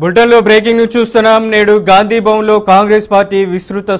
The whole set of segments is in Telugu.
బులెటిన్లో బ్రేకింగ్ న్యూస్ చూస్తున్నాం. నేడు గాంధీ భవన్లో కాంగ్రెస్ పార్టీ విస్తృత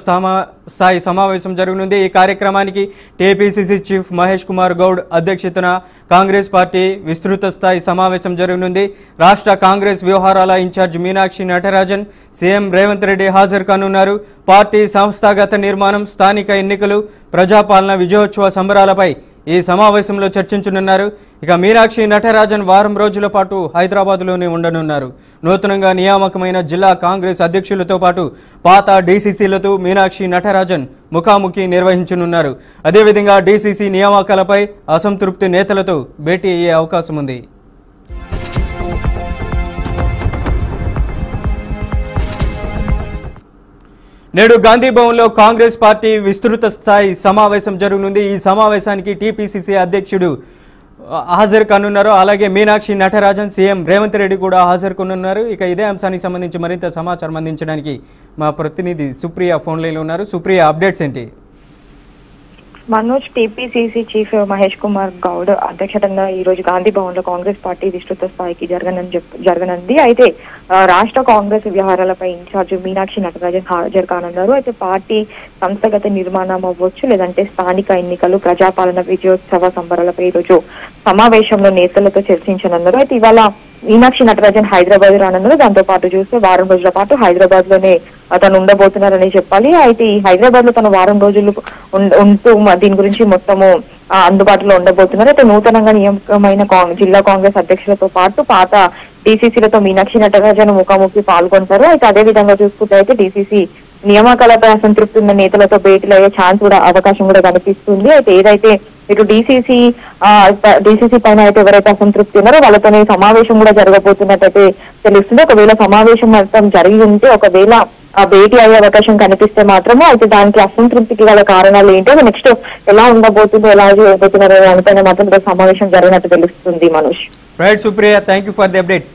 స్థాయి సమావేశం జరగనుంది. ఈ కార్యక్రమానికి టీపీసీసీ చీఫ్ మహేష్ కుమార్ గౌడ్ అధ్యక్షతన కాంగ్రెస్ పార్టీ విస్తృత స్థాయి సమావేశం జరగనుంది. రాష్ట్ర కాంగ్రెస్ వ్యవహారాల ఇన్ఛార్జ్ మీనాక్షి నటరాజన్, సీఎం రేవంత్ రెడ్డి హాజరు కానున్నారు. పార్టీ సంస్థాగత నిర్మాణం, స్థానిక ఎన్నికలు, ప్రజాపాలన విజయోత్సవ సంబరాలపై ఈ సమావేశంలో చర్చించనున్నారు. ఇక మీనాక్షి నటరాజన్ వారం రోజుల పాటు హైదరాబాద్లోనే ఉండనున్నారు. నూతనంగా నియామకమైన జిల్లా కాంగ్రెస్ అధ్యక్షులతో పాటు పాత డీసీసీలతో మీనాక్షి నటరాజన్ ముఖాముఖి నిర్వహించనున్నారు. అదేవిధంగా డీసీసీ నియామకాలపై అసంతృప్తి నేతలతో భేటీ అయ్యే అవకాశం ఉంది. నేడు గాంధీ భవన్లో కాంగ్రెస్ పార్టీ విస్తృత స్థాయి సమావేశం జరగనుంది. ఈ సమావేశానికి టీపీసీసీ అధ్యక్షుడు హాజరు కానున్నారు. అలాగే మీనాక్షి నటరాజన్, సీఎం రేవంత్ రెడ్డి కూడా హాజరు కానున్నారు. ఇక ఇదే అంశానికి సంబంధించి మరింత సమాచారం అందించడానికి మా ప్రతినిధి సుప్రియ ఫోన్ లైన్లో ఉన్నారు. సుప్రియ, అప్డేట్స్ ఏంటి? మనోజ్, టీపీసీసీ చీఫ్ మహేష్ కుమార్ గౌడ్ అధ్యక్షతన ఈ రోజు గాంధీ భవన్ లో కాంగ్రెస్ పార్టీ విస్తృత స్థాయికి జరగనుంది. అయితే రాష్ట్ర కాంగ్రెస్ వ్యవహారాలపై ఇన్ఛార్జ్ మీనాక్షి నటరాజన్ హాజరు కానున్నారు. అయితే పార్టీ సంస్థాగత నిర్మాణం అవ్వచ్చు, లేదంటే స్థానిక ఎన్నికలు, ప్రజాపాలన విజయోత్సవ సంబరాలపై ఈ రోజు సమావేశంలో నేతలతో చర్చించనున్నారు. అయితే ఇవాళ మీనాక్షి నటరాజన్ హైదరాబాద్ రానున్నారు. దాంతో పాటు చూస్తే వారం రోజుల పాటు హైదరాబాద్ లోనే తను ఉండబోతున్నారని చెప్పాలి. అయితే ఈ హైదరాబాద్ లో తను వారం రోజులు ఉంటూ దీని గురించి మొత్తము అందుబాటులో ఉండబోతున్నారు. అయితే నూతనంగా నియామకమైన జిల్లా కాంగ్రెస్ అధ్యక్షులతో పాటు పాత డీసీసీలతో మీనాక్షి నటరాజన్ ముఖాముఖి పాల్గొంటారు. అయితే అదే విధంగా చూసుకుంటే అయితే డీసీసీ నియామకాలపై అసంతృప్తి ఉన్న నేతలతో భేటీలు అయ్యే ఛాన్స్ కూడా, అవకాశం కూడా కనిపిస్తుంది. అయితే ఏదైతే ఇటు డీసీసీ పైన అయితే ఎవరైతే అసంతృప్తి ఉన్నారో వాళ్ళతోనే సమావేశం కూడా జరగబోతున్నట్టయితే తెలుస్తుంది. ఒకవేళ సమావేశం మొత్తం జరిగి ఉంటే, ఒకవేళ ఆ భేటీ అయ్యే అవకాశం కనిపిస్తే మాత్రమే అయితే దానికి అసంతృప్తికి గల కారణాలు ఏంటో, నెక్స్ట్ ఎలా ఉండబోతుందో, ఎలా చేయబోతున్నారో దానిపైన మాత్రం సమావేశం జరిగినట్టు తెలుస్తుంది. Manoj. Right Supriya, thank you for the update.